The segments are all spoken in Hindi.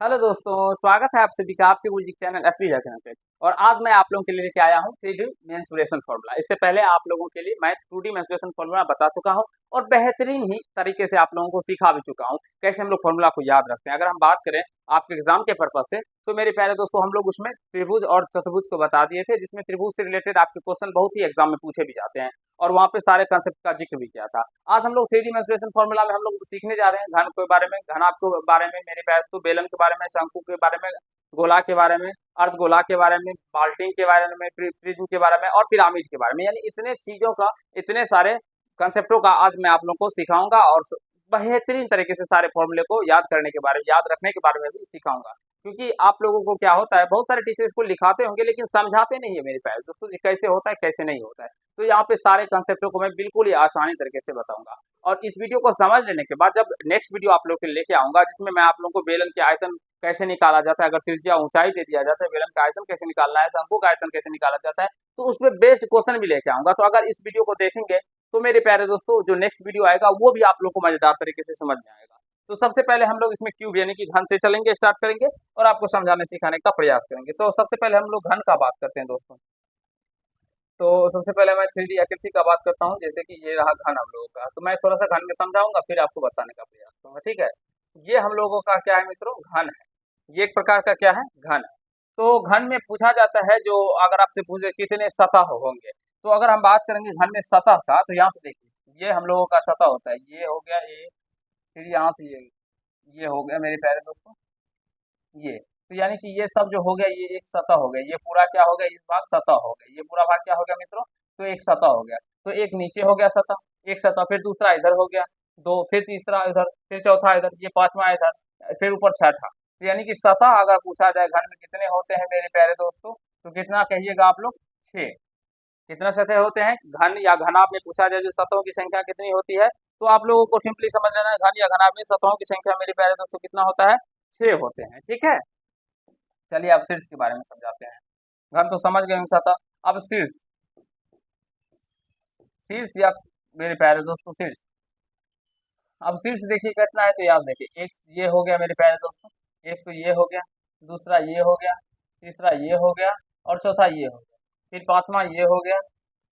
हेलो दोस्तों, स्वागत है आप सभी का आपके म्यूजिक चैनल एसपी चैनल पे। और आज मैं आप लोगों के लिए लेके आया हूँ 3D मेंसुरेशन फार्मूला। इससे पहले आप लोगों के लिए मैं 2D मेंसुरेशन फार्मूला बता चुका हूँ और बेहतरीन ही तरीके से आप लोगों को सिखा भी चुका हूँ कैसे हम लोग फार्मूला को याद रखते हैं। अगर हम बात करें आपके एग्जाम के पर्पज से, तो मेरे प्यारे दोस्तों हम लोग उसमें त्रिभुज और चतुर्भुज को बता दिए थे, जिसमें त्रिभुज से रिलेटेड आपके क्वेश्चन बहुत ही एग्जाम में पूछे भी जाते हैं और वहाँ पे सारे कंसेप्ट का जिक्र भी किया था। आज हम लोग 3D मेंसुरेशन फार्मूला में हम लोग सीखने जा रहे हैं घन के बारे में, घनाभ के बारे में, मेरे प्यारे दोस्तों बेलन के बारे में, शंकु के बारे में, गोला के बारे में, अर्धगोला के बारे में, बाल्टिंग के बारे में, प्रिज्म के बारे में और पिरामिड के बारे में। यानी इतने चीजों का, इतने सारे कंसेप्टों का आज मैं आप लोगों को सिखाऊंगा और बेहतरीन तरीके से सारे फॉर्मूले को याद करने के बारे में, याद रखने के बारे में भी सिखाऊंगा। क्योंकि आप लोगों को क्या होता है, बहुत सारे टीचर इसको लिखाते होंगे लेकिन समझाते नहीं है मेरे प्यारे दोस्तों, ये कैसे होता है कैसे नहीं होता है। तो यहाँ पे सारे कंसेप्टों को मैं बिल्कुल ही आसानी तरीके से बताऊंगा। और इस वीडियो को समझ लेने के बाद जब नेक्स्ट वीडियो आप लोग के लेके आऊंगा, जिसमें मैं आप लोगों को बेलन के आयतन कैसे निकाला जाता है, अगर त्रिज्या ऊंचाई दे दिया जाता है, बेलन का आयतन कैसे निकालना है, शंकु का आयतन कैसे निकाला जाता है, तो उसमें बेस्ड क्वेश्चन भी लेके आऊंगा। तो अगर इस वीडियो को देखेंगे तो मेरे प्यारे दोस्तों जो नेक्स्ट वीडियो आएगा वो भी आप लोग को मजेदार तरीके से समझ में आएगा। तो सबसे पहले हम लोग इसमें क्यूब यानी कि घन से चलेंगे, स्टार्ट करेंगे और आपको समझाने सिखाने का प्रयास करेंगे। तो सबसे पहले हम लोग घन का बात करते हैं दोस्तों। तो सबसे पहले मैं 3D आकृति का बात करता हूँ, जैसे कि ये रहा घन हम लोगों का। तो मैं थोड़ा सा घन में समझाऊंगा फिर आपको बताने का प्रयास करूंगा, ठीक है। ये हम लोगों का क्या है मित्रों, घन है। ये एक प्रकार का क्या है, घन है। तो घन में पूछा जाता है, जो अगर आपसे पूछे कितने सतह होंगे, तो अगर हम बात करेंगे घन में सतह का, तो यहाँ से देखिए ये हम लोगों का सतह होता है, ये हो गया ए, फिर यहाँ से ये हो गया मेरे प्यारे दोस्तों ये। तो यानी कि ये सब जो हो गया ये एक सतह हो गया, ये पूरा क्या हो गया, इस भाग सतह हो गया, ये पूरा भाग क्या हो गया मित्रों, तो एक सतह हो गया। तो एक नीचे हो गया सतह, एक सतह, फिर दूसरा इधर हो गया, दो, फिर तीसरा इधर, फिर चौथा इधर, ये पांचवा इधर, फिर ऊपर छठा। तो यानी कि सतह अगर पूछा जाए घन में कितने होते हैं मेरे प्यारे दोस्तों, तो कितना कहिएगा आप लोग, छह। कितना सतह होते हैं घन या घनाभ में पूछा जाए जो सतहों की संख्या कितनी होती है, तो आप लोगों को सिंपली समझ लेना है घन या घनाभ में सतहों की संख्या मेरे प्यारे दोस्तों कितना होता है, छह होते हैं, ठीक है। चलिए अब शीर्ष के बारे में समझाते हैं। घन तो समझ गए होंगे सतह, अब शीर्ष। शीर्ष या मेरे प्यारे दोस्तों शीर्ष, अब शीर्ष देखिए कितना है, तो याद देखिए एक ये हो गया मेरे प्यारे दोस्तों, एक तो ये हो गया, दूसरा ये हो गया, तीसरा ये हो गया और चौथा ये हो गया, फिर पांचवा ये हो गया,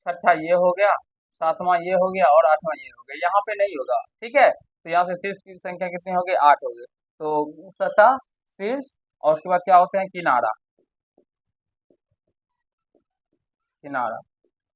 छठा ये हो गया, सातवां ये हो गया और आठवां ये हो गया। यहाँ पे नहीं होगा, ठीक है। तो यहाँ से शीर्ष की संख्या कितनी हो गई, आठ हो गई। तो सतह, शीर्ष और उसके बाद क्या होते हैं, किनारा। किनारा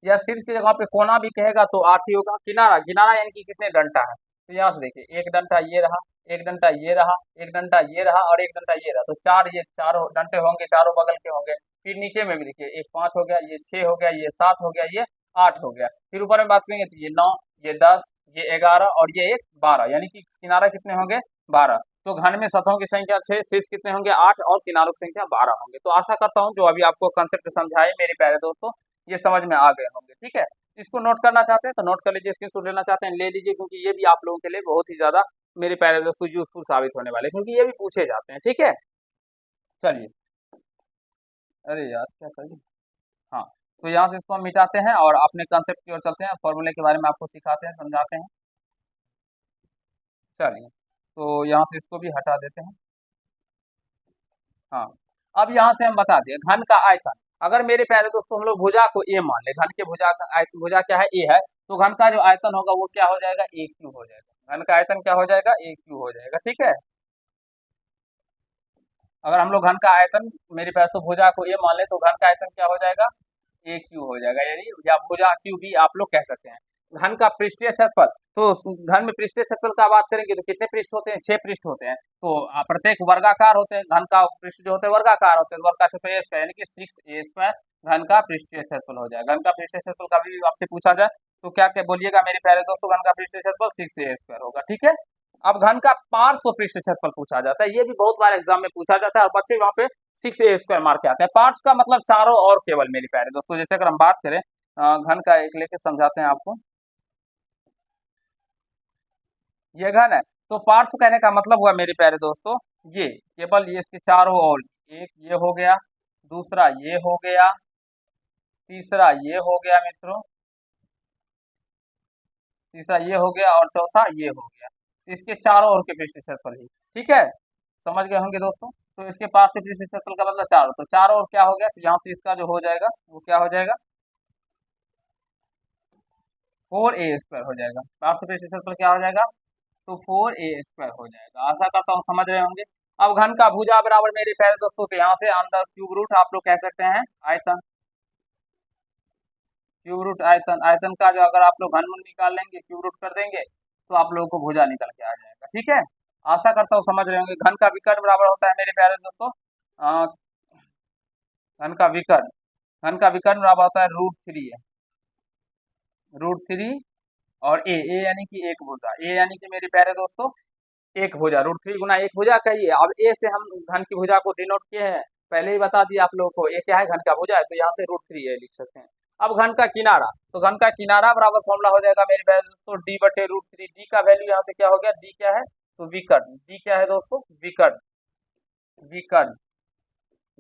या शीर्ष की जगह पे कोना भी कहेगा तो आठ ही होगा। किनारा, किनारा यानी कि कितने डंटा है, तो यहाँ से देखिए एक डंटा ये रहा, एक डंटा ये रहा, एक डंटा ये रहा और एक डंटा ये रहा। तो चार, ये चार डंटे होंगे, चारों बगल के होंगे। फिर नीचे में भी देखिए एक पांच हो गया, ये छह हो गया, ये सात हो गया, ये आठ हो गया। फिर ऊपर में बात करेंगे तो ये नौ, ये दस, ये ग्यारह और ये एक बारह, यानी कि किनारा कितने होंगे, बारह। तो घन में सतहों की संख्या छह, शीर्ष कितने होंगे, आठ और किनारों की संख्या बारह होंगे। तो आशा करता हूँ जो अभी आपको कंसेप्ट समझाए मेरे प्यारे दोस्तों, ये समझ में आ गए होंगे, ठीक है। इसको नोट करना चाहते हैं तो नोट कर लीजिए, स्क्रीनशॉट लेना चाहते हैं ले लीजिए, क्योंकि ये भी आप लोगों के लिए बहुत ही ज्यादा मेरे प्यारे दोस्तों यूजफुल साबित होने वाले हैं, क्योंकि ये भी पूछे जाते हैं, ठीक है। चलिए, अरे यार क्या करिए, हाँ। तो यहाँ से इसको हम मिटाते हैं और अपने कंसेप्ट की ओर चलते हैं, फॉर्मूले के बारे में आपको सिखाते हैं, समझाते हैं। चलिए, तो यहाँ से इसको भी हटा देते हैं। हाँ, अब यहाँ से हम बता दें घन का आयतन। अगर मेरे प्यारे दोस्तों हम लोग भुजा को ए मान ले, घन के भुजा का आयतन, भुजा क्या है, ए है, तो घन का जो आयतन होगा वो क्या हो जाएगा, ए क्यू हो जाएगा। घन का आयतन क्या हो जाएगा, ए क्यू हो जाएगा, ठीक है। अगर हम लोग घन का आयतन मेरे प्यारे दोस्तों भुजा को ए मान ले तो घन का आयतन क्या हो जाएगा, ए क्यू हो जाएगा, यानी या भुजा क्यू भी आप लोग कह सकते हैं। घन का पृष्ठीय क्षेत्रफल, तो घन में पृष्ठीय क्षेत्रफल का बात करेंगे तो कितने पृष्ठ होते हैं, छह पृष्ठ होते हैं। तो प्रत्येक वर्गाकार होते हैं, घन का पृष्ठ जो होते हैं वर्गाकार होते हैं, वर्ग का क्षेत्रफल ए स्क्वायर यानी कि 6a² घन का पृष्ठीय क्षेत्रफल हो जाएगा। घन का पृष्ठीय क्षेत्रफल का भी आपसे पूछा जाए तो क्या क्या बोलिएगा मेरे प्यारे दोस्तों, घन का पृष्ठीय क्षेत्रफल 6a² होगा, ठीक है। अब घन का पार्श्व पृष्ठ क्षेत्रफल पूछा जाता है, ये भी बहुत बार एग्जाम में पूछा जाता है और बच्चे वहां पे 6a² मार के आते हैं। पार्श्व का मतलब चारों और केवल मेरे प्यारे दोस्तों, जैसे अगर हम बात करें घन का, एक लेके समझाते हैं आपको। ये घन है, तो पार्श्व कहने का मतलब हुआ मेरे प्यारे दोस्तों ये केवल ये इसके चारों ओर, एक ये हो गया, दूसरा ये हो गया, तीसरा ये हो गया मित्रों, तीसरा ये हो गया और चौथा ये हो गया। इसके चारों ओर के पृष्ठ क्षेत्रफल ही, ठीक है। समझ गए होंगे दोस्तों। तो इसके पास से पृष्ठ क्षेत्रफल का मतलब 4, तो 4 और क्या हो गया, तो यहाँ से इसका जो हो जाएगा वो क्या हो जाएगा, 4a² हो जाएगा। पास से पृष्ठ क्षेत्रफल क्या हो जाएगा, तो 4a² हो जाएगा। आशा करता हूँ समझ रहे होंगे। अब घन का भुजा बराबर मेरे प्यारे दोस्तों, तो यहाँ से अंदर क्यूब रूट आप लोग कह सकते हैं आयतन, क्यूब रूट आयतन, आयतन का जो अगर आप लोग घनमूल निकाल लेंगे, क्यूब रूट कर देंगे, तो आप लोगों को भुजा निकल के आ जाएगा। ठीक है, आशा करता हूँ समझ रहे होंगे। घन का विकर्ण बराबर होता है मेरे प्यारे दोस्तों, अ, घन का विकर्ण, घन का विकर्ण बराबर होता है √3 है, √3 और ए यानी कि एक भुजा, ए यानी कि मेरे प्यारे दोस्तों एक भुजा, √3 गुना एक भुजा कहिए। अब ए से हम घन की भुजा को डिनोट किए हैं, पहले ही बता दिया आप लोगों को, ए क्या है, घन का भुजा है, तो यहाँ से √3 ए लिख सकते हैं। अब घन का किनारा, तो घन का किनारा बराबर फॉर्मूला हो जाएगा मेरे प्यारे दोस्तों d/√3। डी का वैल्यू यहाँ से क्या हो गया, डी क्या है, तो विकर्ण, डी क्या है दोस्तों, विकर्ण, विकर्ण,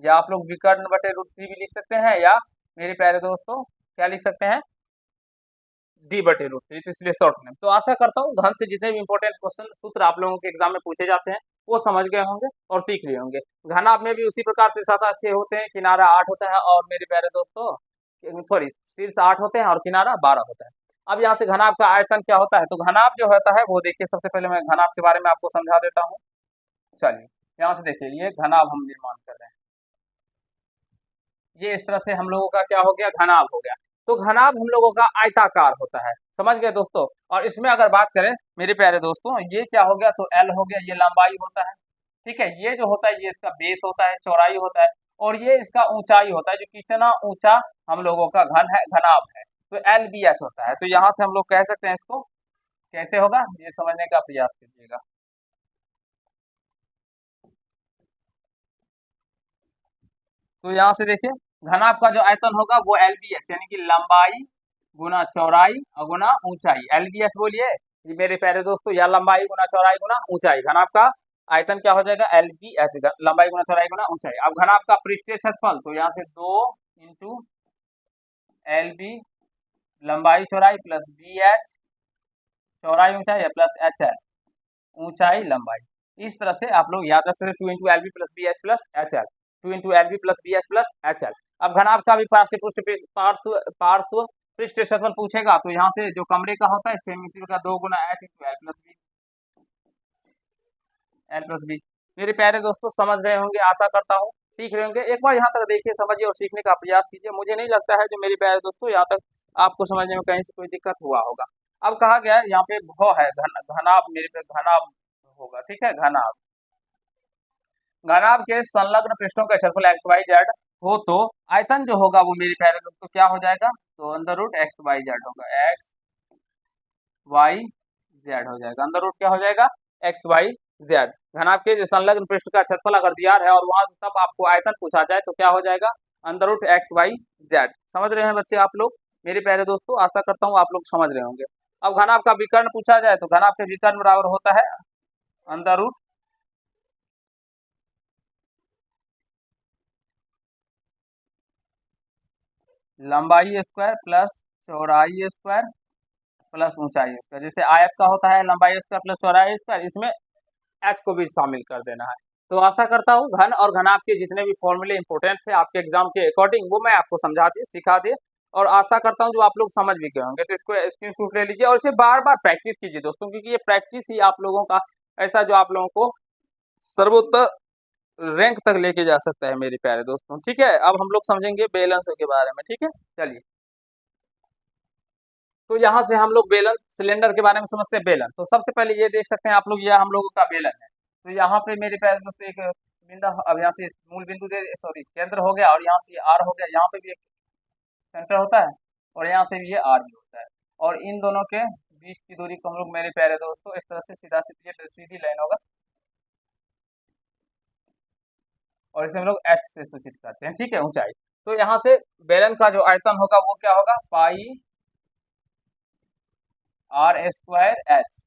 या आप लोग विकर्ण बटे √3 भी लिख सकते हैं, या मेरे प्यारे दोस्तों क्या लिख सकते हैं, d/√3, तो इसलिए शॉर्ट नेम। तो आशा करता हूँ घन से जितने भी इंपॉर्टेंट क्वेश्चन सूत्र आप लोगों के एग्जाम में पूछे जाते हैं वो समझ गए होंगे और सीख लिए होंगे। घनाभ में भी उसी प्रकार से 7 होते हैं, किनारा 8 होता है, और मेरे प्यारे दोस्तों सॉरी शीर्ष 8 होते हैं और किनारा 12 होता है। अब यहाँ से घनाभ का आयतन क्या होता है, तो घनाभ जो होता है वो देखिए, सबसे पहले मैं घनाभ के बारे में आपको समझा देता हूँ। चलिए यहाँ से देखिए, ये घनाभ हम निर्माण कर रहे हैं, ये इस तरह से हम लोगों का क्या हो गया, घनाभ हो गया। तो घनाभ हम लोगों का आयताकार होता है, समझ गए दोस्तों। और इसमें अगर बात करें मेरे प्यारे दोस्तों, ये क्या हो गया, तो एल हो गया, ये लंबाई होता है, ठीक है, ये जो होता है ये इसका बेस होता है, चौड़ाई होता है, और ये इसका ऊंचाई होता है, जो कितना ऊंचा हम लोगों का घन है, घनाभ है, तो LBH होता है। तो यहाँ से हम लोग कह सकते हैं इसको, कैसे होगा ये समझने का प्रयास कीजिएगा। तो यहाँ से देखिए, घनाभ का जो आयतन होगा वो LBH यानी कि लंबाई गुना चौड़ाई और गुना ऊंचाई, LBH बोलिए ये मेरे प्यारे दोस्तों, या लंबाई गुना चौड़ाई गुना ऊंचाई। घनाभ का आयतन क्या हो जाएगा, LBH, लंबाई गुना चौड़ाई गुना ऊंचाई। अब घनाभ का पृष्ठीय क्षेत्रफल, तो यहाँ से 2 इंटू LB लंबाई चौड़ाई प्लस BH चौड़ाई ऊंचाई है प्लस HL ऊंचाई लंबाई। इस तरह से आप लोग याद रख सकते हैं, 2 into LB plus BH plus HL, 2 into LB plus BH plus HL। अब घनाभ का भी पार्श्व पृष्ठ क्षेत्रफल पूछेगा, तो यहाँ से जो कमरे का होता है सेमी का 2 गुना H into L plus B, L plus B. मेरे प्यारे दोस्तों समझ रहे होंगे, आशा करता हूँ सीख रहे होंगे। एक बार यहाँ तक देखिए, समझिए और सीखने का प्रयास कीजिए। मुझे नहीं लगता है जो मेरे प्यारे दोस्तों यहाँ तक आपको समझने में कहीं से कोई दिक्कत हुआ होगा। अब कहा गया है यहाँ पे भ है, घनाभ मेरे पे घनाभ होगा, ठीक है, घनाभ, घनाभ के संलग्न पृष्ठों का क्षेत्रफल XYZ हो, तो आयतन जो होगा वो मेरे प्यारे दोस्तों क्या हो जाएगा, तो √XYZ होगा, XYZ हो जाएगा, अंडर रूट क्या हो जाएगा, XYZ। घनाभ के जो संलग्न पृष्ठ का क्षेत्रफल अगर दिया है और वहां तब आपको आयतन पूछा जाए तो क्या हो जाएगा, √XYZ। समझ रहे हैं बच्चे आप लोग, मेरे प्यारे दोस्तों आशा करता हूँ आप लोग समझ रहे होंगे। अब घनाभ का विकर्ण पूछा जाए, तो घनाभ के विकर्ण बराबर होता है अंडर लंबाई स्क्वायर प्लस चौड़ाई स्क्वायर प्लस ऊंचाई स्क्वायर। जैसे आयत का होता है लंबाई स्क्वायर प्लस चौड़ाई स्क्वायर, इसमें एच को भी शामिल कर देना है। तो आशा करता हूँ घन और घनाभ के जितने भी फॉर्मूले इंपॉर्टेंट थे आपके एग्जाम के अकॉर्डिंग वो मैं आपको समझा दिए, सिखा दिए, और आशा करता हूँ जो आप लोग समझ भी गए होंगे। तो इसको स्क्रीनशॉट ले लीजिए और इसे बार बार प्रैक्टिस कीजिए दोस्तों, क्योंकि ये प्रैक्टिस ही आप लोगों का ऐसा जो आप लोगों को सर्वोत्तर रैंक तक लेके जा सकता है मेरे प्यारे दोस्तों। ठीक है, अब हम लोग समझेंगे बैलेंस के बारे में। ठीक है, चलिए, तो यहाँ से हम लोग बेलन सिलेंडर के बारे में समझते हैं। बेलन, तो सबसे पहले ये देख सकते हैं आप लोग, यह हम लोगों का बेलन है। तो यहाँ पे मेरे प्यारे दोस्तों एक बिंदा, अब यहाँ से मूल बिंदु दे, सॉरी केंद्र हो गया, और यहाँ से आर हो गया, यहाँ पे भी एक सेंटर होता है, और यहाँ से भी ये आर भी होता है, और इन दोनों के बीच की दूरी को हम लोग मेरे प्यारे दोस्तों इस तरह से सीधा सीधी लाइन होगा, और इसे हम लोग एच से सूचित करते हैं। ठीक है, ऊंचाई। तो यहाँ से बेलन का जो आयतन होगा वो क्या होगा, pi R square H,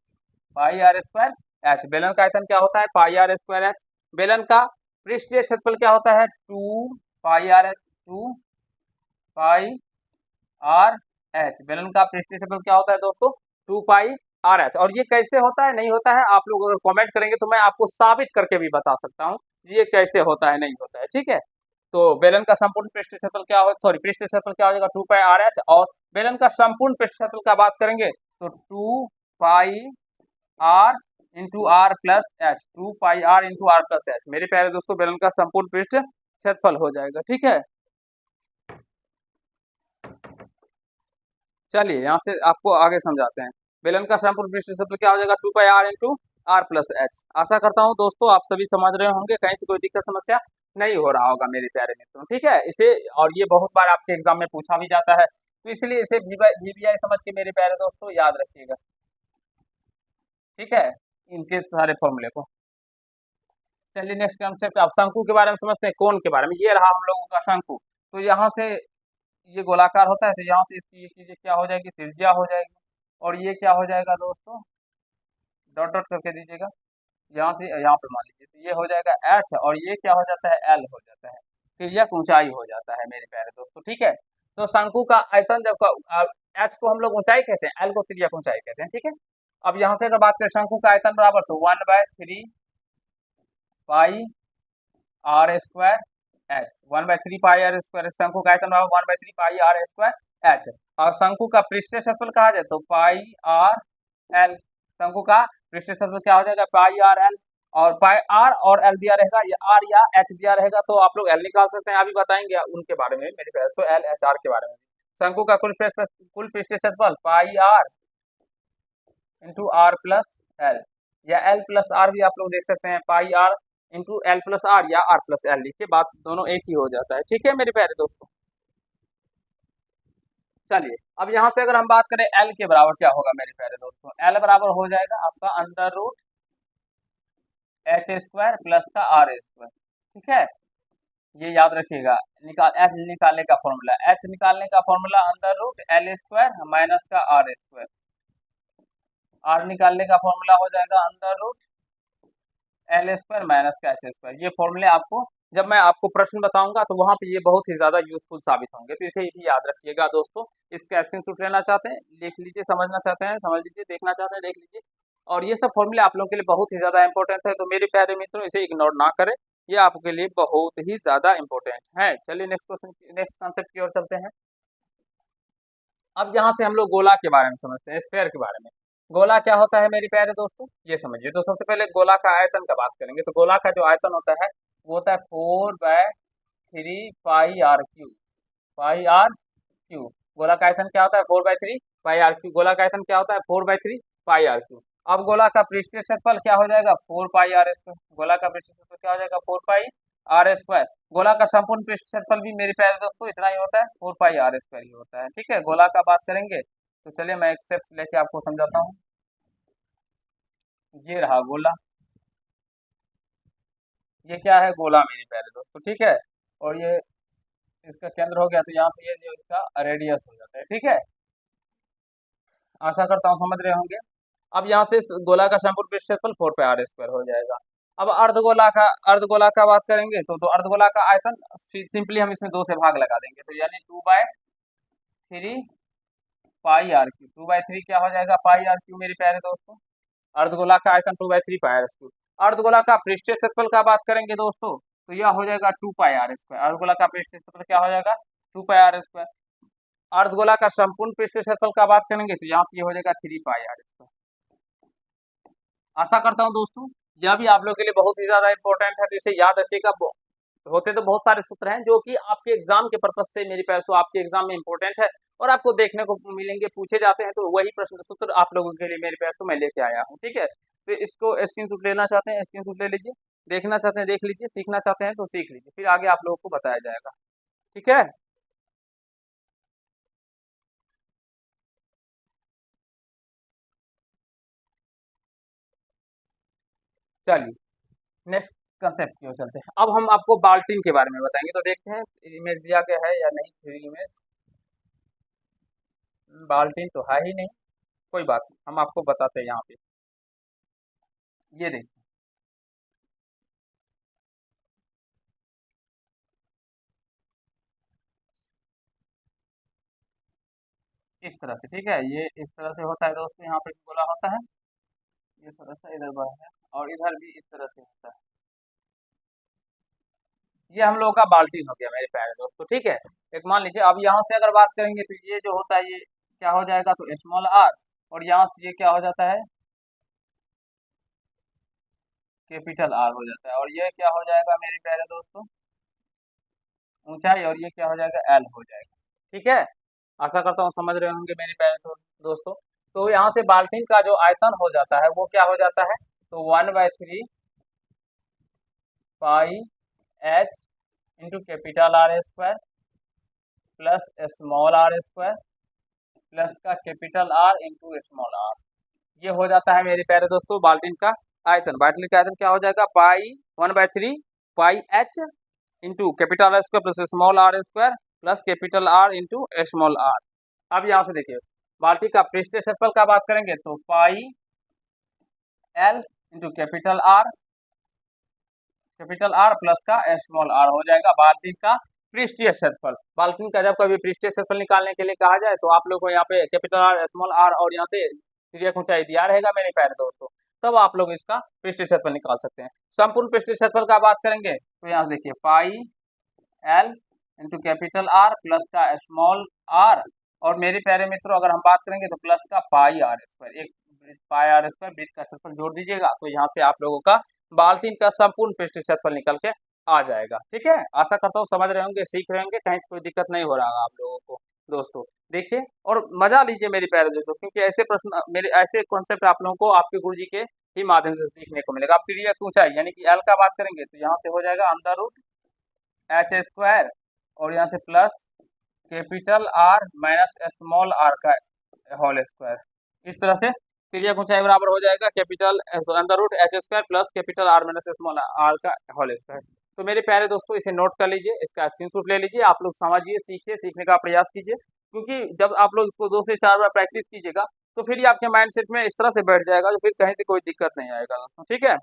pi R square H. बेलन का आयतन क्या होता है, पाई आर स्क्वायर एच। बेलन का पृष्ठीय क्षेत्रफल क्या होता है, 2 pi R H, 2 pi R H. बेलन का पृष्ठीय क्षेत्रफल क्या होता है दोस्तों, 2 पाई आर एच। और ये कैसे होता है नहीं होता है आप लोग अगर कमेंट करेंगे तो मैं आपको साबित करके भी बता सकता हूँ ये कैसे होता है नहीं होता है, ठीक है। तो बेलन का संपूर्ण पृष्ठ क्षेत्रफल क्या हो, सॉरी पृष्ठ क्षेत्रफल क्या हो जाएगा 2 पाई आर एच। और बेलन का संपूर्ण पृष्ठ क्षेत्रफल का बात करेंगे तो 2 pi R into R plus H, 2 pi R into R plus H मेरे प्यारे दोस्तों बेलन का संपूर्ण पृष्ठ क्षेत्रफल हो जाएगा, ठीक है। चलिए यहाँ से आपको आगे समझाते हैं। बेलन का संपूर्ण पृष्ठ क्षेत्रफल क्या हो जाएगा 2 pi R into R plus H. आशा करता हूँ दोस्तों आप सभी समझ रहे होंगे, कहीं से कोई दिक्कत समस्या नहीं हो रहा होगा मेरे प्यारे मित्रों, ठीक है। इसे और ये बहुत बार आपके एग्जाम में पूछा भी जाता है, तो इसलिए इसे वीवीआई समझ के मेरे प्यारे दोस्तों याद रखिएगा, ठीक है, इनके सारे फॉर्मूले को। चलिए नेक्स्ट कंसेप्ट आप शंकु के बारे में समझते हैं, कोण के बारे में। ये रहा हम लोगों का शंकु। तो यहाँ से ये गोलाकार होता है, तो यहाँ से इसकी ये चीजें क्या हो जाएगी, त्रिज्या हो जाएगी। और ये क्या हो जाएगा दोस्तों, डॉट डॉट करके दीजिएगा, यहाँ से यहाँ पे मान लीजिए, तो ये हो जाएगा एच और ये क्या हो जाता है एल हो जाता है, त्रिज्या की ऊंचाई हो जाता है मेरे प्यारे दोस्तों, ठीक है। तो शंकु का आयतन जब एच को हम लोग ऊंचाई कहते हैं, एल को त्रिज्या की ऊंचाई कहते हैं, ठीक है। अब यहाँ से अगर बात करें शंकु का आयतन बराबर तो 1/3 pi R square H, 1/3 pi R square, शंकु का आयतन बराबर 1/3 पाई आर स्क्वायर एच। और शंकु का पृष्ठीय क्षेत्रफल कहा जाए तो पाई आर एल, शंकु का पृष्ठीय क्षेत्रफल क्या हो जाएगा पाई आर एल। और पाई आर और एल दिया रहेगा, या आर या एच दिया रहेगा तो आप लोग एल निकाल सकते हैं, अभी बताएंगे उनके बारे में मेरे पास, तो एल एच आर के बारे में। शंकु का कुल पृष्ठीय क्षेत्रफल pi R into R plus L, या एल प्लस आर भी आप लोग देख सकते हैं, pi R into L plus R या आर प्लस एल लिखिए, बात दोनों एक ही हो जाता है, ठीक है मेरे प्यारे दोस्तों। चलिए अब यहाँ से अगर हम बात करें एल के बराबर क्या होगा मेरे प्यारे दोस्तों, एल बराबर हो जाएगा आपका under root H square plus का आर स्क्वायर, ठीक है। ये याद रखिएगा, एच निकालने का फॉर्मूला, एच निकालने का formula under root L square minus का आर स्क्वायर, आर निकालने का फॉर्मूला हो जाएगा under root L square minus का एच स्क्वायर। ये फॉर्मूले आपको जब मैं आपको प्रश्न बताऊंगा तो वहां पे ये बहुत ही ज्यादा यूजफुल साबित होंगे, तो इसे भी याद रखिएगा दोस्तों। इसका स्क्रीनशॉट लेना चाहते हैं लिख लीजिए, समझना चाहते हैं समझ लीजिए, देखना चाहते हैं देख लीजिए। और ये सब फॉर्मूले आप लोगों के लिए बहुत ही ज्यादा इंपॉर्टेंट है, तो मेरे प्यारे मित्रों इसे इग्नोर ना करें, ये आपके लिए बहुत ही ज्यादा इंपॉर्टेंट है। चलिए नेक्स्ट क्वेश्चन, नेक्स्ट कॉन्सेप्ट की ओर चलते हैं। अब यहाँ से हम लोग गोला के बारे में समझते हैं, स्फेयर के बारे में। गोला क्या होता है मेरे प्यारे दोस्तों, ये समझिए। तो सबसे पहले गोला का आयतन का बात करेंगे, तो गोला का जो आयतन होता है वो होता है 4/3 pi R cube, pi R cube. गोला का आयतन क्या होता है 4/3 पाई आर क्यू, गोला का आयतन क्या होता है 4/3 पाई आर क्यू। अब गोला का पृष्ठीय क्षेत्रफल क्या हो जाएगा 4 पाई आर स्क्वायर, गोला का पृष्ठीय क्षेत्रफल क्या हो जाएगा 4 पाई आर स्क्वायर। गोला का संपूर्ण पृष्ठ क्षेत्रफल भी मेरे प्यारे दोस्तों इतना ही होता है 4 पाई आर स्क्वायर ही होता है, ठीक है। गोला का बात करेंगे तो चलिए मैं एक स्टेप लेके आपको समझाता हूँ। ये रहा गोला, ये क्या है गोला मेरे प्यारे दोस्तों, ठीक है। और ये इसका केंद्र हो गया, तो यहाँ से ये जो इसका रेडियस हो जाता है, ठीक है। आशा करता हूँ समझ रहे होंगे। अब यहाँ से इस गोला का संपूर्ण पृष्ठ क्षेत्रफल 4 पाई आर स्क्वायर हो जाएगा। अब अर्धगोला का बात करेंगे तो अर्धगोला का आयतन सिंपली हम इसमें 2 से भाग लगा देंगे, तो यानी 2/3 पाई आर क्यू, 2/3 क्या हो जाएगा पाई आर क्यू मेरे प्यारे दोस्तों। अर्धगोला का आयतन 2/3 पाई आर क्यू। अर्धगोला का पृष्ठीय क्षेत्रफल का बात करेंगे दोस्तों तो यह हो जाएगा 2 पाई आर स्क्वायर, अर्धगोला का पृष्ठीय क्षेत्रफल क्या हो जाएगा 2 पाई आर स्क्वायर। अर्धगोला का संपूर्ण पृष्ठीय क्षेत्रफल का बात करेंगे तो यहाँ पे ये हो जाएगा 3 पाई आर स्क्वायर। आशा करता हूँ दोस्तों यह भी आप लोगों के लिए बहुत ही ज्यादा इंपॉर्टेंट है, तो इसे याद रखिएगा। होते तो बहुत सारे सूत्र हैं जो कि आपके एग्जाम के पर्पज से मेरे पास तो आपके एग्जाम में इंपॉर्टेंट है और आपको देखने को मिलेंगे, पूछे जाते हैं, तो वही प्रश्न सूत्र आप लोगों के लिए मेरे पास तो मैं लेके आया हूँ, ठीक है। तो इसको स्क्रीनशॉट लेना चाहते हैं स्क्रीनशॉट ले लीजिए, देखना चाहते हैं देख लीजिए, सीखना चाहते हैं तो सीख लीजिए, फिर आगे आप लोगों को बताया जाएगा, ठीक है। चलिए नेक्स्ट कंसेप्ट की ओर चलते हैं। अब हम आपको बाल्टिन के बारे में बताएंगे, तो देखते हैं इमेज दिया गया है या नहीं, थ्री इमेज। बाल्टिन तो है ही नहीं, कोई बात नहीं, हम आपको बताते हैं यहाँ पे। ये देखिए, इस तरह से, ठीक है। ये इस तरह से होता है दोस्तों, यहाँ पे भी गोला होता है, ये थोड़ा सा इधर बढ़ है, और इधर भी इस तरह से होता है। ये हम लोगों का बाल्टी हो गया मेरे प्यारे दोस्तों, ठीक है। एक मान लीजिए, अब यहाँ से अगर बात करेंगे तो ये जो होता है ये क्या हो जाएगा, तो स्मॉल आर, और यहाँ से ये क्या हो जाता है, कैपिटल आर हो जाता है, और ये क्या हो जाएगा मेरे प्यारे दोस्तों, ऊंचाई, और ये क्या हो जाएगा, एल हो जाएगा, ठीक है। आशा करता हूँ समझ रहे होंगे मेरे प्यारे दोस्तों। तो यहाँ से बाल्टी का जो आयतन हो जाता है वो क्या हो जाता है, तो 1/3 pi H into capital R square plus small R square plus का capital R into small R. ये हो जाता है मेरे प्यारे दोस्तों बाल्टीन का आयतन। बाल्टीन का आयतन क्या हो जाएगा, pi 1/3 pi H into capital R square plus small R square plus capital R into small R. अब यहाँ से देखिए, बाल्टी का पृष्ठीय क्षेत्रफल का बात करेंगे तो pi L into capital are plus का स्मॉल आर हो जाएगा बाल्टी का पृष्ठीय क्षेत्रफल। बाल्टी का जब कभी पृष्ठीय क्षेत्रफल निकालने के लिए कहा जाए तो आप लोग को यहाँ पे कैपिटल आर स्मॉल आर और यहाँ से तिर्यक ऊंचाई दिया रहेगा मेरे प्यारे दोस्तों, तब आप लोग इसका पृष्ठीय क्षेत्रफल निकाल सकते हैं। संपूर्ण पृष्ठीय क्षेत्रफल का बात करेंगे तो यहाँ से देखिए pi L into capital are plus का स्मॉल आर, और मेरे प्यारे मित्रों अगर हम बात करेंगे तो प्लस का पाई आर स्क्वायर, एक पाई आर स्क्वायर वृत्त का क्षेत्रफल जोड़ दीजिएगा, तो यहाँ से आप लोगों का बाल्टीन का संपूर्ण पृष्ठीय क्षेत्रफल निकल के आ जाएगा, ठीक है। आशा करता हूँ समझ रहे होंगे, सीख रहे होंगे, कहीं कोई दिक्कत नहीं हो रहा आप लोगों को दोस्तों। देखिए और मजा लीजिए मेरे प्यारे दोस्तों, क्योंकि ऐसे प्रश्न, मेरे ऐसे कॉन्सेप्ट आप लोगों को आपके गुरु जी के ही माध्यम से सीखने को मिलेगा। अब तिर्यक ऊंचाई यानी कि एल का बात करेंगे तो यहाँ से हो जाएगा अंडर रूट एच स्क्वायर, और यहाँ से plus capital R minus small R का होल स्क्वायर। इस तरह से तिर्यक ऊंचाई बराबर हो जाएगा capital under root H square plus capital R minus small R का होल स्क्वायर। तो मेरे प्यारे दोस्तों इसे नोट कर लीजिए, इसका स्क्रीनशॉट ले लीजिए, आप लोग समझिए, सीखिए, सीखने का प्रयास कीजिए, क्योंकि जब आप लोग इसको 2 से 4 बार प्रैक्टिस कीजिएगा तो फिर ये आपके माइंड सेट में इस तरह से बैठ जाएगा, तो फिर कहीं से कोई दिक्कत नहीं आएगा दोस्तों, ठीक है।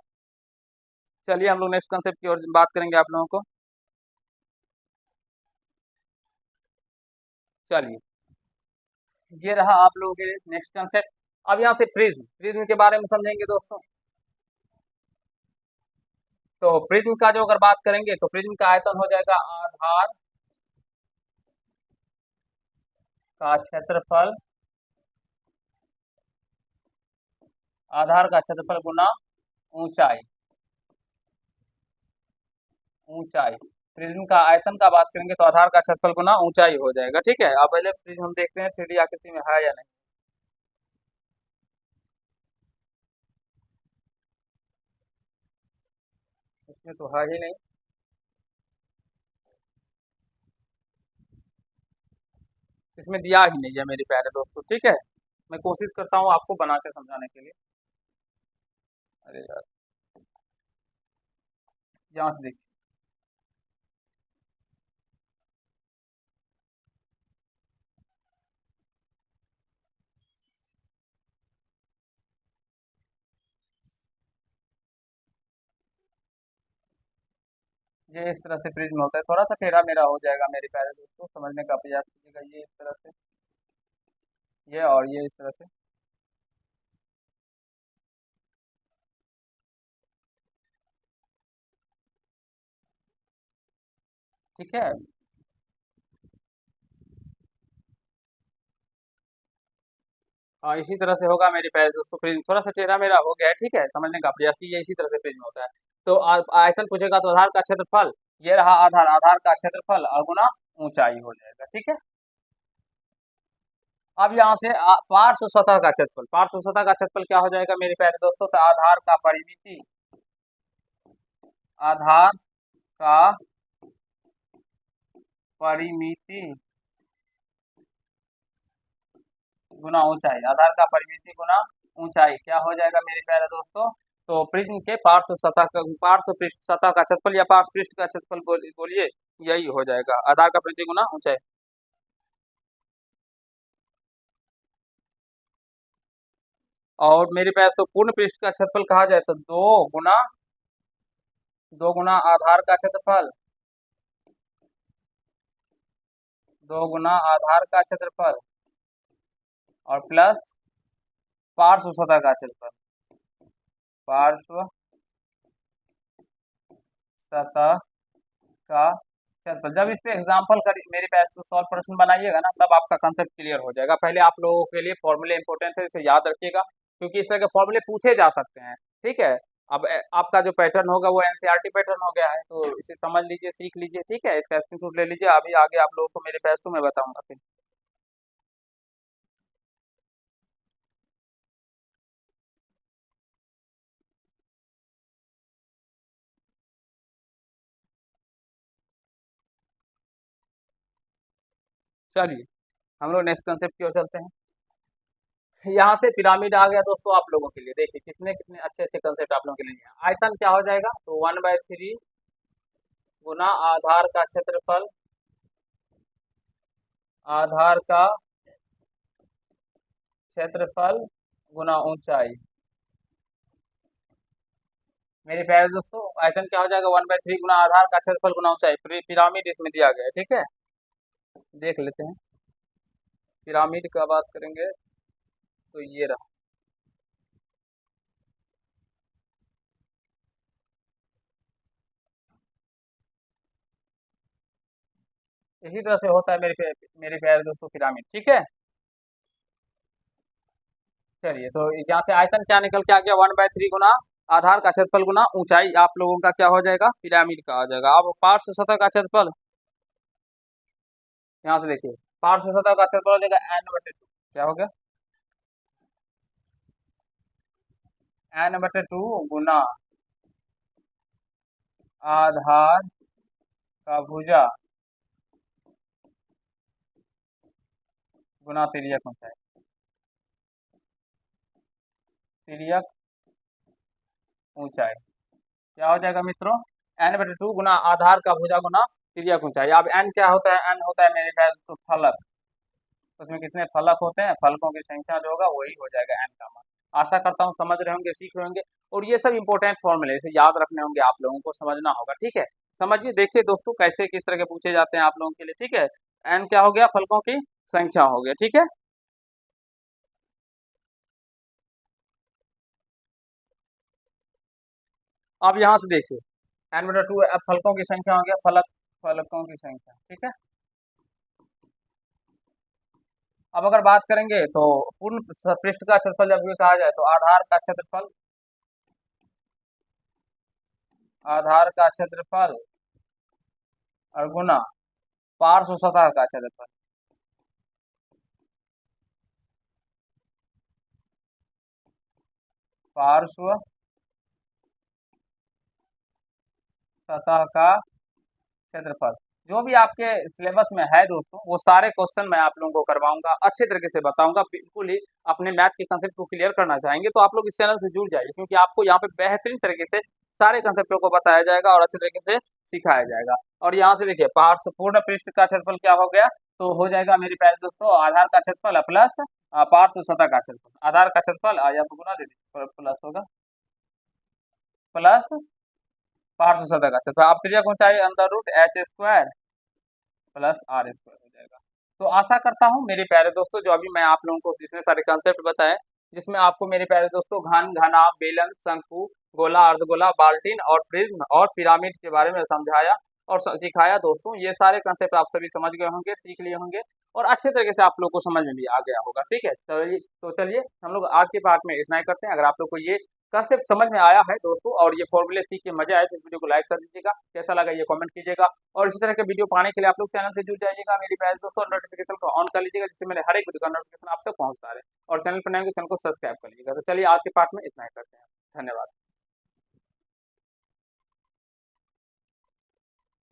चलिए हम लोग नेक्स्ट कंसेप्ट की ओर बात करेंगे आप लोगों को। चलिए ये रहा आप लोगों के नेक्स्ट कंसेप्ट। अब यहाँ से प्रिज्म, प्रिज्म के बारे में समझेंगे दोस्तों। तो प्रिज्म का जो अगर बात करेंगे तो प्रिज्म का आयतन हो जाएगा आधार का क्षेत्रफल, आधार का क्षेत्रफल गुना ऊंचाई, ऊंचाई। प्रिज्म का आयतन का बात करेंगे तो आधार का क्षेत्रफल गुना ऊंचाई हो जाएगा, ठीक है। अब पहले प्रिज्म हम देखते हैं 3D आकृति में है या नहीं। इसमें तो है ही नहीं, इसमें दिया ही नहीं है मेरे प्यारे दोस्तों, ठीक है। मैं कोशिश करता हूँ आपको बना के समझाने के लिए। अरे यार, यहाँ से देखिए, ये इस तरह से प्रिज्म होता है, थोड़ा सा टेढ़ा मेरा हो जाएगा मेरे प्यारे दोस्तों, समझने का प्रयास कीजिएगा। ये इस तरह से, ये और ये इस तरह से, ठीक है। हाँ इसी तरह से होगा मेरे प्यारे दोस्तों, प्रिज्म थोड़ा सा टेढ़ा मेरा हो गया है, ठीक है, समझने का प्रयास कीजिए, इसी तरह से प्रिज्म होता है। तो आयतन पूछेगा तो आधार का क्षेत्रफल, ये रहा आधार, आधार का क्षेत्रफल और गुना ऊंचाई हो जाएगा, ठीक है। अब यहाँ से पार्श्व सतह का क्षेत्रफल, पार्श्व सतह का क्षेत्रफल क्या हो जाएगा मेरे प्यारे दोस्तों, तो आधार का परिमिति, आधार का परिमिति गुना ऊंचाई, आधार का परिमिति गुना ऊंचाई क्या हो जाएगा मेरे प्यारे दोस्तों, तो प्रिज्म के पार्श्व सतह का, पार्श्व पृष्ठ सतह का क्षेत्रफल या पार्श्व पृष्ठ का क्षेत्रफल बोलिए, यही हो जाएगा आधार का परिमिति गुना ऊंचाई। और मेरे पास तो पूर्ण पृष्ठ का क्षेत्रफल कहा जाए तो दो गुना आधार का क्षेत्रफल, दो गुना आधार का क्षेत्रफल और प्लस पार्श्व सतह का क्षेत्रफल, पार्श्व सतह का क्षेत्रफल। जब इस पे एग्जाम्पल कर मेरे पास तो सॉल्व प्रश्न बनाइएगा ना, तब आपका कंसेप्ट क्लियर हो जाएगा। पहले आप लोगों के लिए फॉर्मूले इंपॉर्टेंट है, इसे याद रखिएगा, क्योंकि इस तरह के फॉर्मूले पूछे जा सकते हैं। ठीक है, अब आपका जो पैटर्न होगा वो एनसीईआरटी पैटर्न हो गया है, तो इसे समझ लीजिए, सीख लीजिए। ठीक है, इसका स्क्रीनशॉट ले लीजिए। अभी आगे आप लोगों को मेरे पास तो मैं बताऊंगा फिर। चलिए हम लोग नेक्स्ट कंसेप्ट की ओर चलते हैं। यहाँ से पिरामिड आ गया दोस्तों आप लोगों के लिए। देखिए कितने कितने अच्छे अच्छे कंसेप्ट आप लोगों के लिए हैं। आयतन क्या हो जाएगा, तो 1/3 गुना आधार का क्षेत्रफल, आधार का क्षेत्रफल गुना ऊंचाई। मेरे प्यारे दोस्तों आयतन क्या हो जाएगा, 1/3 गुना आधार का क्षेत्रफल गुना ऊंचाई। पिरामिड इसमें दिया गया है। ठीक है, देख लेते हैं। पिरामिड का बात करेंगे तो ये रहा। इसी तरह से होता है मेरे प्यारे दोस्तों पिरामिड। ठीक है, चलिए तो यहाँ से आयतन क्या निकल के आ गया, 1/3 गुना आधार का क्षेत्रफल गुना ऊंचाई। आप लोगों का क्या हो जाएगा, पिरामिड का आ जाएगा। अब पार्श्व सतह का क्षेत्रफल, यहाँ से देखिए पार्श्व सतह का क्षेत्रफल हो जाएगा n/2। क्या हो गया, n/2 गुना आधार का भुजा गुना तिर्यक ऊंचाई। तिर्यक ऊंचाई क्या हो जाएगा मित्रों, n/2 गुना आधार का भुजा गुना तिर्यक ऊंचाई। अब n क्या होता है, n होता है मेरे ख्याल से फलक। उसमें कितने फलक होते हैं, फलकों की संख्या जो होगा वही हो जाएगा n का मान। आशा करता हूँ समझ रहे होंगे, सीख रहे होंगे। और ये सब इंपॉर्टेंट फॉर्मूले इसे याद रखने होंगे, आप लोगों को समझना होगा। ठीक है, समझिए, देखिए दोस्तों कैसे किस तरह के पूछे जाते हैं आप लोगों के लिए। ठीक है, n क्या हो गया, फलकों की संख्या हो गया। ठीक है, अब यहाँ से देखिए n/2 अब फलकों की संख्या हो गया, फलकों की संख्या। ठीक है, अब अगर बात करेंगे तो पूर्ण पृष्ठ का क्षेत्रफल जब भी कहा जाए तो आधार का क्षेत्रफल, आधार का क्षेत्रफल और गुना पार्श्व सतह का क्षेत्रफल। पार्श्व सतह का क्षेत्रफल जो भी आपके सिलेबस में है दोस्तों, वो सारे क्वेश्चन मैं आप लोगों को करवाऊंगा, अच्छे तरीके से बताऊंगा। बिल्कुल ही अपने मैथ के कंसेप्ट को क्लियर करना चाहेंगे तो आप लोग इस चैनल से जुड़ जाइए, क्योंकि आपको यहाँ पे बेहतरीन तरीके से सारे कंसेप्टों को बताया जाएगा और अच्छे तरीके से सिखाया जाएगा। और यहाँ से देखिए पार्श्व पूर्ण पृष्ठ का क्षेत्रफल क्या हो गया, तो हो जाएगा मेरे प्यारे दोस्तों आधार का क्षेत्रफल प्लस पार्श्व सतह का क्षेत्रफल। आधार का क्षेत्रफल या तो गुना दे दीजिए, प्लस होगा, प्लस पार्श्व सतह का क्षेत्रफल। आप त्रिज्या ऊंचाई √h² प्लस r² हो जाएगा। तो आशा करता हूँ मेरे प्यारे दोस्तों, जो अभी मैं आप लोगों को इतने सारे कंसेप्ट बताए, जिसमें आपको मेरे प्यारे दोस्तों घन, घनाभ, बेलन, शंकु, गोला, अर्धगोला, बाल्टीन और प्रिज्म और पिरामिड के बारे में समझाया और सिखाया दोस्तों। ये सारे कंसेप्ट आप सभी समझ गए होंगे, सीख लिए होंगे और अच्छे तरीके से आप लोग को समझ में भी आ गया होगा। ठीक है, तो चलिए हम लोग आज के पार्ट में इतना ही करते हैं। अगर आप लोग को ये कंसेप्ट समझ में आया है दोस्तों और ये फॉर्मूले सीख के मजा आए तो इस वीडियो को लाइक कर दीजिएगा, कैसा लगा ये कमेंट कीजिएगा। और इसी तरह के वीडियो पाने के लिए आप लोग चैनल से जुड़ जाइएगा मेरी प्यारे दोस्तों, और नोटिफिकेशन को ऑन कर लीजिएगा, जिससे मेरे हर एक वीडियो का नोटिफिकेशन आप तक पहुंचता रहे। और चैनल पर नए होंगे चैनल को सब्सक्राइब कर लीजिएगा। तो चलिए आज के पार्ट में इतना ही करते हैं, धन्यवाद।